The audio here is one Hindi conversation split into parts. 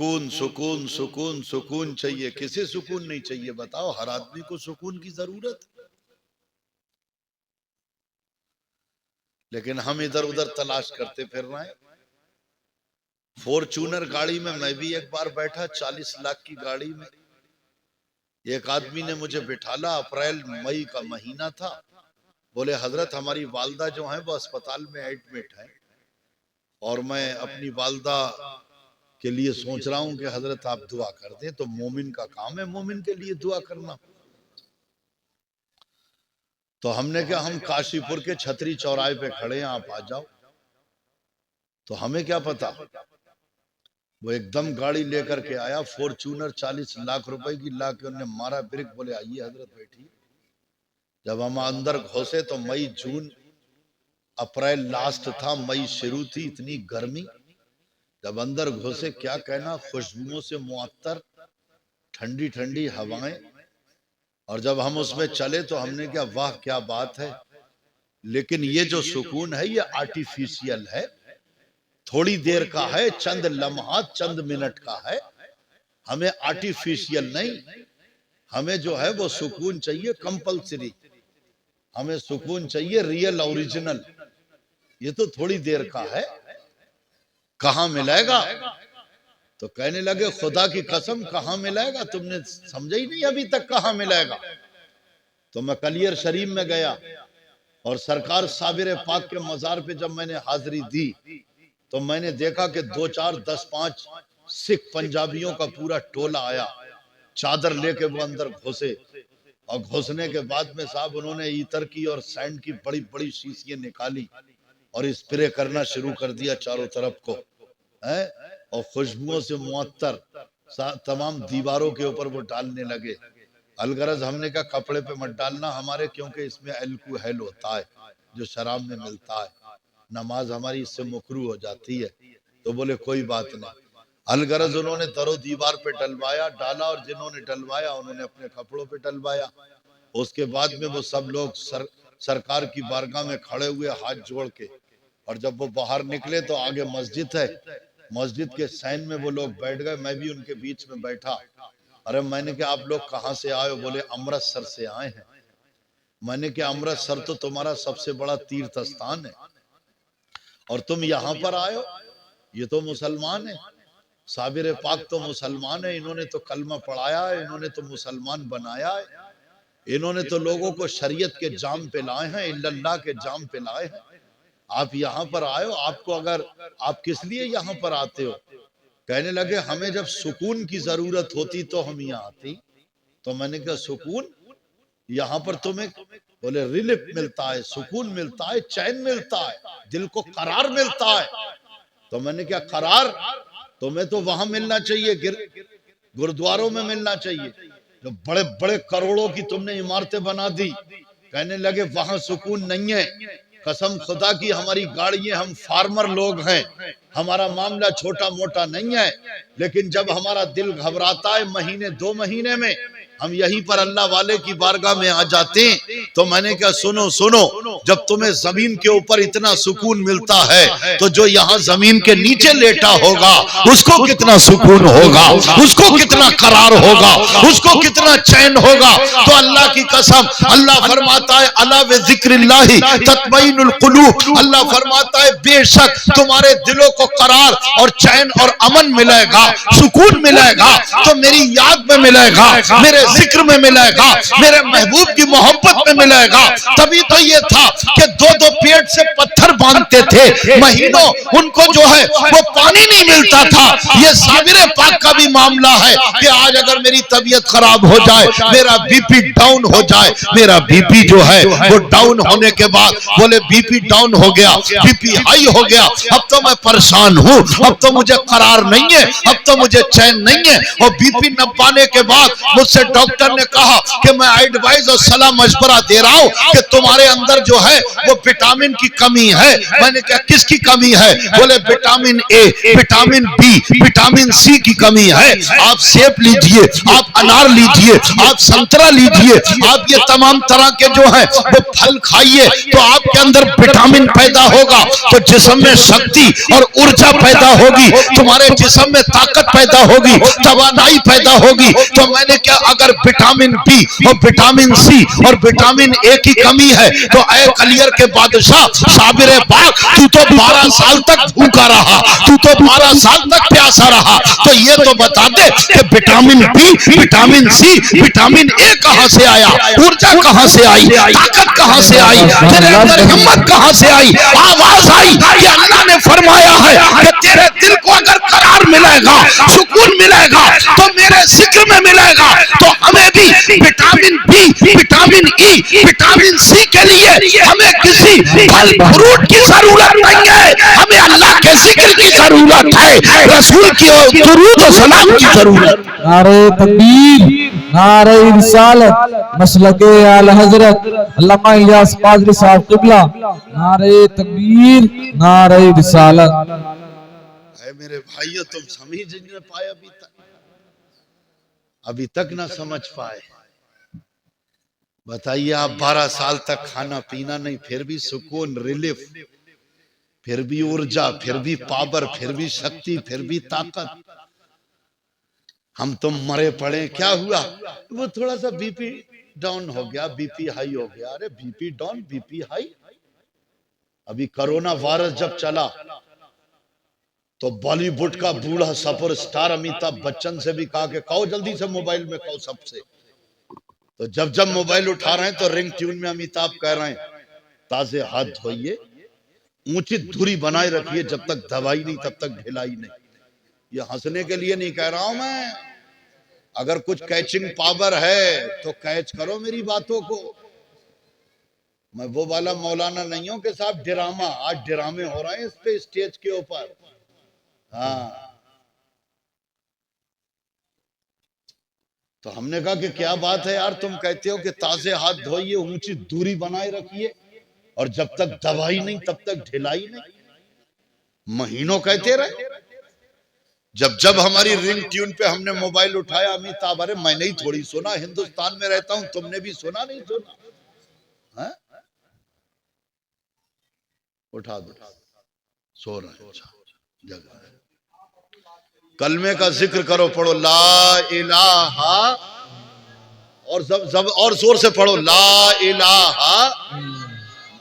सुकून सुकून सुकून सुकून चाहिए। किसे सुकून नहीं चाहिए बताओ? हर आदमी को सुकून की जरूरत। लेकिन हम इधर उधर तलाश करते फिर रहे हैं। फॉर्च्यूनर गाड़ी में मैं भी एक बार बैठा, 40 लाख की गाड़ी में। एक आदमी ने मुझे बिठाला, अप्रैल मई का महीना था। बोले हजरत हमारी वालदा जो है वो अस्पताल में एडमिट है और मैं अपनी वालदा के लिए सोच रहा हूं कि हजरत आप दुआ कर दें। तो मोमिन का काम है मोमिन के लिए दुआ करना। तो हमने क्या, हम काशीपुर के छतरी चौराहे पे खड़े हैं, आप आ जाओ। तो हमें क्या पता, वो एकदम गाड़ी लेकर के आया, फॉर्च्यूनर 40 लाख रुपए की ला के उन्होंने मारा ब्रेक। बोले आइए हजरत बैठिए। जब हम अंदर घुसे तो मई जून अप्रैल लास्ट था, मई शुरू थी, इतनी गर्मी। जब अंदर घुसे क्या कहना, खुशबुओं से मुअत्तर, ठंडी ठंडी हवाएं। और जब हम उसमें चले तो हमने क्या, वाह क्या बात है। लेकिन ये जो सुकून है ये आर्टिफिशियल है, थोड़ी देर का है, चंद लम्हात चंद मिनट का है। हमें आर्टिफिशियल नहीं, हमें जो है वो सुकून चाहिए कंपल्सरी। हमें सुकून चाहिए रियल ओरिजिनल। ये तो थोड़ी देर का है, कहां मिलेगा? तो कहने लगे खुदा की कसम कहां मिलेगा, तुमने समझा ही नहीं अभी तक कहां मिलेगा। तो मैं कलियर शरीफ में गया और सरकार साबिर पाक के मजार पे जब मैंने हाजिरी दी तो मैंने देखा कि 2 4 10 5 सिख पंजाबियों का पूरा टोला आया, चादर लेके वो अंदर घुसे। और घुसने के बाद में साहब उन्होंने ईतर की और सैंड की बड़ी बड़ी शीशियां निकाली और स्प्रे करना शुरू कर दिया चारों तरफ को है। और खुशबुओं से मुअत्तर तमाम दीवारों के ऊपर वो डालने लगे। अलगरज हमने कहा कपड़े पे मत डालना हमारे, क्योंकि इसमें अल्कोहल होता है जो शराब में मिलता है, नमाज हमारी इससे मुकरू हो जाती है। तो बोले कोई बात नहीं। अलगरज उन्होंने दरो दीवार पे डलवाया, डाला, और जिन्होंने डलवाया उन्होंने अपने कपड़ों पे डलवाया। उसके बाद में वो सब लोग सरकार की बारगाह में खड़े हुए हाथ जोड़ के। और जब वो बाहर निकले तो आगे मस्जिद है, मस्जिद के सैन में वो लोग बैठ गए, मैं भी उनके बीच में बैठा। अरे मैंने कहा आप लोग कहाँ से आए हो? बोले अमृतसर से आए हैं। मैंने कहा अमृतसर तो तुम्हारा सबसे बड़ा तीर्थ स्थान है और तुम यहाँ पर आए हो? ये तो मुसलमान है, साबिर पाक तो मुसलमान है, इन्होंने तो कलमा पढ़ाया है, इन्होंने तो मुसलमान बनाया है, इन्होंने तो लोगों को शरीयत के जाम पे लाए हैं, इल्लल्लाह के जाम पे लाए हैं। आप यहाँ पर आए हो, आपको अगर आप किस लिए यहाँ पर आते हो? कहने लगे हमें जब सुकून की जरूरत होती तो हम यहाँ आते। तो मैंने कहा सुकून यहाँ पर तुम्हें? बोले रिलीफ मिलता है, सुकून मिलता है, चैन मिलता है, दिल को करार मिलता है। तो मैंने क्या करार? तुम्हें तो वहां मिलना चाहिए, गुरुद्वारों में मिलना चाहिए, जो बड़े बड़े करोड़ों की तुमने इमारतें बना दी। कहने लगे वहां सुकून नहीं है, कसम खुदा की हमारी गाड़ियां, हम फार्मर लोग हैं, हमारा मामला छोटा मोटा नहीं है। लेकिन जब हमारा दिल घबराता है महीने 2 महीने में, हम यहीं पर अल्लाह वाले की बारगाह में आ जाते हैं। तो मैंने क्या, सुनो सुनो, जब तुम्हें जमीन के ऊपर इतना सुकून मिलता है तो जो यहाँ जमीन के नीचे लेटा होगा उसको कितना सुकून होगा, उसको कितना करार होगा, उसको कितना चैन होगा। तो अल्लाह की कसम, अल्लाह फरमाता है अला व जिक्रिल्लाहि तत्मइनुल कुलूब। अल्लाह फरमाता है बेशक तुम्हारे दिलों को करार और चैन और अमन मिलेगा, सुकून मिलेगा तो मेरी याद में मिलेगा, मेरे जिक्र में मिलेगा, मेरे महबूब की मोहब्बत में मिलेगा। तभी तो ये था कि 2-2 पेट से पत्थर बांधते थे, महीनों उनको जो है वो पानी नहीं मिलता था। ये साबिर पाक का भी मामला है कि आज अगर मेरी तबीयत खराब हो जाए, मेरा बीपी डाउन हो जाए, मेरा बीपी जो है वो डाउन होने के बाद बोले बीपी डाउन हो गया, बीपी हाई हो गया, अब तो मैं परेशान हूँ, अब तो मुझे करार नहीं है, अब तो मुझे चैन नहीं है। और बीपी न पाने के बाद मुझसे डॉक्टर ने कहा कि मैं एडवाइस और सलाह मशवरा दे रहा हूं कि तुम्हारे अंदर जो है वो विटामिन की कमी है। मैंने कहा किसकी कमी है? बोले vitamin A, vitamin B, vitamin C की कमी है। आप सेब लीजिए, आप अनार लीजिए, आप संतरा लीजिए, आप ये तमाम तरह के जो है वो फल खाइए, तो आपके अंदर विटामिन पैदा होगा, तो जिस्म में शक्ति और ऊर्जा पैदा होगी, तुम्हारे जिस्म में ताकत पैदा होगी, तवानाई पैदा होगी। तो मैंने क्या, अगर विटामिन बी और विटामिन सी और विटामिन ए की कमी है तो ऐ कलियर के बादशाह साबिर बाग, तू तो 12 साल तक भूखा रहा, तू तो 12 साल तक प्यासा रहा, तो ये तो बता दे कि vitamin B, vitamin C, vitamin A कहां से आया, ऊर्जा कहां से आई, ताकत कहां से आई, तेरे अंदर हिम्मत कहां से आई? आवाज आई कि अल्लाह ने फरमाया है कि तेरे दिल को अगर करार मिलेगा, सुकून मिलेगा, तो मेरे जिक्र में मिलेगा। तो हमें भी vitamin B, vitamin E, vitamin C के लिए हमें किसी फल फ्रूट की जरूरत नहीं है, हमें अल्लाह के जिक्र की जरूरत है, रसूल की दुरूद और सलाम की जरूरत। नारे तकबीर, नारे रिसालत, मसलके आला हजरत अल्लामा इलियास कादरी साहब क़िबला, नारे तकबीर, नारे रिसालत। मेरे भाइयों, तुम समझ नहीं पाए अभी तक ना समझ पाए। बताइए, आप 12 साल तक खाना पीना नहीं, फिर भी सुकून, रिलीफ, फिर भी ऊर्जा, फिर भी पावर, फिर भी शक्ति, फिर भी ताकत। हम तो मरे पड़े। क्या हुआ? वो थोड़ा सा बीपी डाउन हो गया, बीपी हाई हो गया। अरे बीपी डाउन, बीपी हाई? अभी कोरोना वायरस जब चला तो बॉलीवुड का बूढ़ा सुपरस्टार अमिताभ बच्चन से भी कहा कि कहो जल्दी से मोबाइल में कहो सबसे। तो जब जब मोबाइल उठा रहे हैं तो रिंग ट्यून में अमिताभ कह रहे हैं ताजे हाथ धोइए, ऊंची दूरी बनाए रखिए, जब तक दवाई नहीं तब तक ढिलाई नहीं। ये हंसने के लिए नहीं कह रहा हूं मैं। अगर कुछ कैचिंग पावर है तो कैच करो मेरी बातों को। मैं वो वाला मौलाना नहीं हूं कि साहब ड्रामा, आज ड्रामे हो रहे हैं इस पे स्टेज के ऊपर। हाँ, तो हमने कहा कि क्या बात है यार, तुम कहते हो कि ताजे हाथ धोइए, ऊंची दूरी बनाए रखिए, और जब तक दवाई नहीं तब तक ढिलाई नहीं। महीनों कहते रहे। जब जब हमारी रिंग ट्यून पे हमने मोबाइल उठाया, अमिताभ, अरे मैंने ही थोड़ी सुना, हिंदुस्तान में रहता हूं, तुमने भी सुना नहीं सुना? है? उठा दो, सो रहे हैं, जगह है। कलमे का जिक्र करो, पढ़ो ला इलाहा, और सब और जोर से पढ़ो ला इलाहा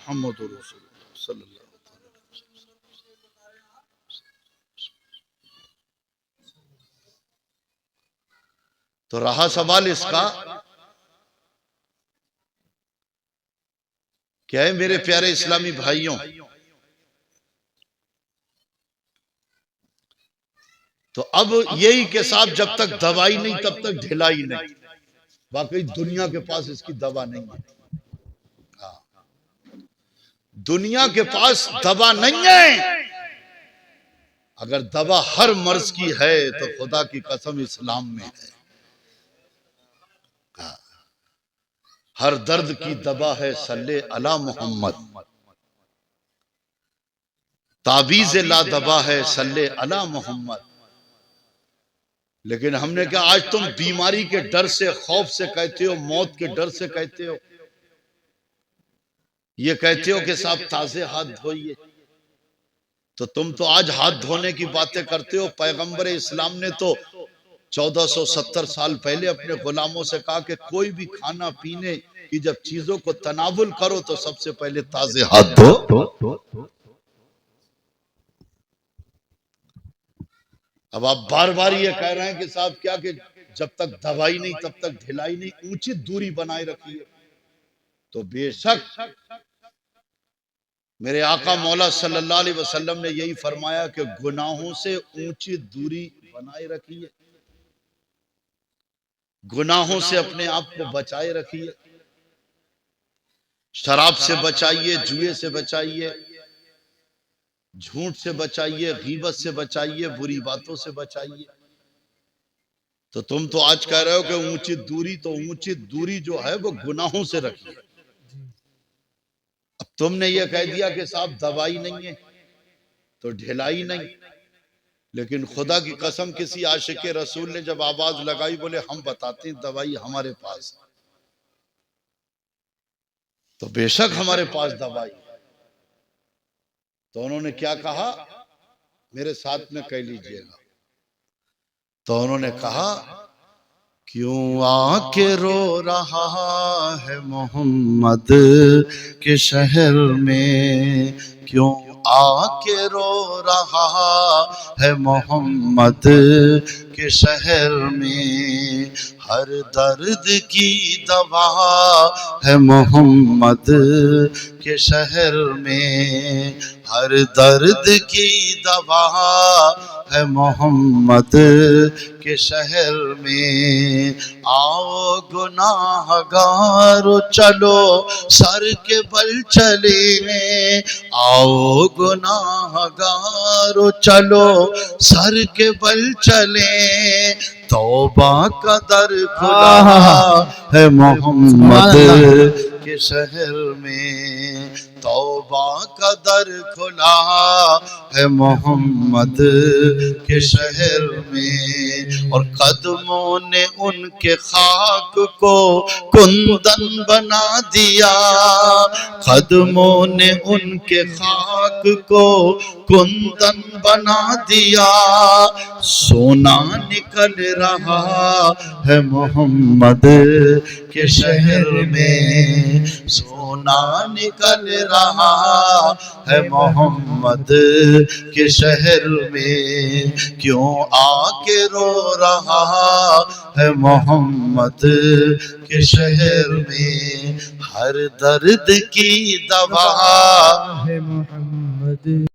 मुहम्मदुर रसूलुल्लाह सल्लल्लाहु अलैहि वसल्लम। तो रहा सवाल इसका, क्या है मेरे प्यारे इस्लामी भाइयों, तो अब यही के साथ जब तक दवाई नहीं तब तक ढिलाई नहीं। वाकई दुनिया के पास इसकी दवा नहीं है। हाँ, दुनिया के पास दवा नहीं है। अगर दवा हर मर्ज की है तो खुदा की कसम इस्लाम में है। हाँ, हर दर्द की दवा है सल्ले अला मोहम्मद, ताबीज़ ला दवा है सल्ले अला मोहम्मद। लेकिन हमने कहा आज तुम बीमारी के डर से, खौफ से कहते हो, मौत के डर से कहते हो, ये कहते हो कि साहब ताजे हाथ धोइए। तो तुम तो आज हाथ धोने की बातें करते हो। पैगंबर इस्लाम ने तो 1470 साल पहले अपने गुलामों से कहा कि कोई भी खाना पीने की जब चीजों को तनावुल करो तो सबसे पहले ताजे हाथ धो। अब आप बार बार ये कह रहे हैं कि साहब क्या, कि जब तक दवाई नहीं तब तक ढिलाई नहीं, ऊंची दूरी बनाए रखिए। तो बेशक मेरे आका मौला सल्लल्लाहु अलैहि वसल्लम ने यही फरमाया कि गुनाहों से ऊंची दूरी बनाए रखिए, गुनाहों से अपने आप को बचाए रखिए, शराब से बचाइए, जुए से बचाइए, झूठ से बचाइए, गीबत से बचाइए, बुरी बातों से बचाइए। तो तुम तो आज कह रहे हो कि ऊंची दूरी, तो ऊंची दूरी जो है वो गुनाहों से रखी है। अब तुमने ये कह दिया कि साहब दवाई नहीं है तो ढिलाई नहीं, लेकिन खुदा की कसम किसी आशिक रसूल ने जब आवाज लगाई, बोले हम बताते हैं दवाई हमारे पास है, तो बेशक हमारे पास दवाई है। तो उन्होंने क्या कहा, मेरे साथ में कह लीजिएगा। तो उन्होंने कहा, क्यों आके रो रहा है मोहम्मद के शहर में, क्यों आके रो रहा है मोहम्मद के शहर में, हर दर्द की दवा है मोहम्मद के शहर में, हर दर्द की दवा है मोहम्मद के शहर में। आओ गुनाहगारो चलो सर के बल चले, आओ गुनाहगारो चलो सर के बल चले, तौबा का दर खुला है मोहम्मद के शहर में, तौबा का दर खुला है मोहम्मद के शहर में। और कदमों ने उनके खाक को कुंदन बना दिया, कदमों ने उनके खाक को कुंदन बना दिया, सोना निकल रहा है मोहम्मद के शहर में, सोना निकल रहा है मोहम्मद के शहर में, क्यों आके रो रहा है मोहम्मद के शहर में, हर दर्द की दवा है मोहम्मद।